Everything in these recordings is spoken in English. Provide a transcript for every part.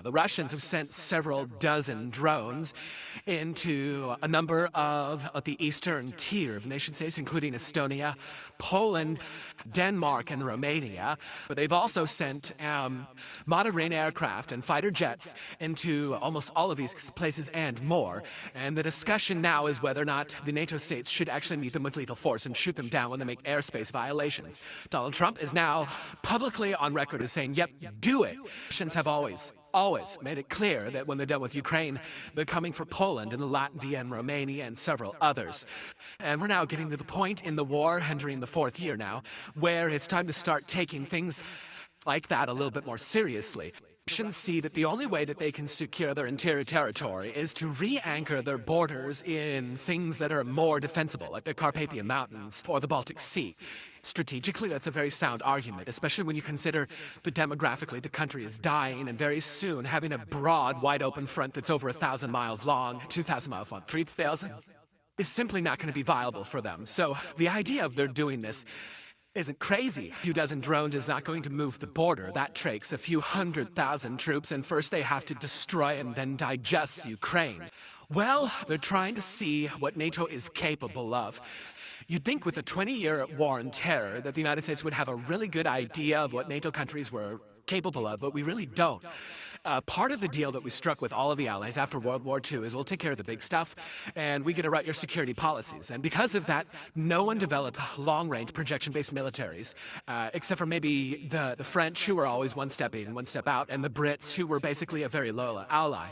The Russians have sent several dozen drones into a number of the eastern tier of nation-states, including Estonia, Poland, Denmark, and Romania. But they've also sent modern aircraft and fighter jets into almost all of these places and more. And the discussion now is whether or not the NATO states should actually meet them with lethal force and shoot them down when they make airspace violations. Donald Trump is now publicly on record as saying, yep, do it. Russians have always made it clear that when they're done with Ukraine, they're coming for Poland and Latvia and Romania and several others. And we're now getting to the point in the war, entering the fourth year now, where it's time to start taking things like that a little bit more seriously. Russians see that the only way that they can secure their interior territory is to re-anchor their borders in things that are more defensible, like the Carpathian Mountains or the Baltic Sea. Strategically, that's a very sound argument, especially when you consider that demographically the country is dying, and very soon having a broad, wide-open front that's over 1,000 miles long, 2,000 miles long, 3,000, is simply not going to be viable for them. So the idea of their doing this isn't crazy. A few dozen drones is not going to move the border. That takes a few 100,000 troops, and first they have to destroy and then digest Ukraine. Well, they're trying to see what NATO is capable of. You'd think with a 20-year war on terror that the United States would have a really good idea of what NATO countries were capable of, but we really don't. Part of the deal that we struck with all of the allies after World War II is we'll take care of the big stuff, and we get to write your security policies. And because of that, no one developed long-range projection-based militaries, except for maybe the French, who were always one step in, one step out, and the Brits, who were basically a very loyal ally.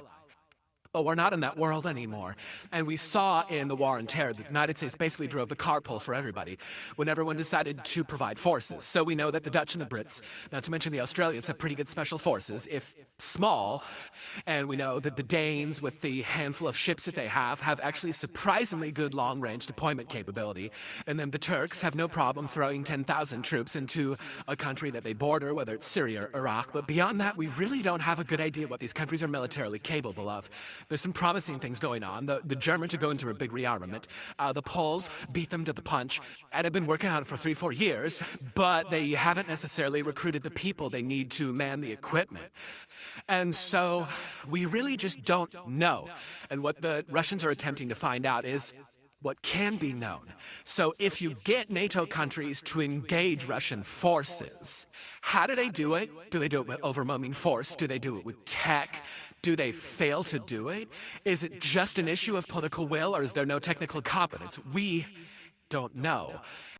But we're not in that world anymore. And we saw in the war on terror that the United States basically drove the carpool for everybody when everyone decided to provide forces. So we know that the Dutch and the Brits, not to mention the Australians, have pretty good special forces, if small. And we know that the Danes, with the handful of ships that they have actually surprisingly good long-range deployment capability. And then the Turks have no problem throwing 10,000 troops into a country that they border, whether it's Syria or Iraq. But beyond that, we really don't have a good idea what these countries are militarily capable of. There's some promising things going on. The Germans are going through a big rearmament. The Poles beat them to the punch and have been working on it for 3-4 years, but they haven't necessarily recruited the people they need to man the equipment. And so we really just don't know. And what the Russians are attempting to find out is what can be known. So if you get NATO countries to engage Russian forces, how do they do it? Do they do it with overwhelming force? Do they do it with tech? Do they fail to do it? Is it just an issue of political will, or is there no technical competence? We don't know.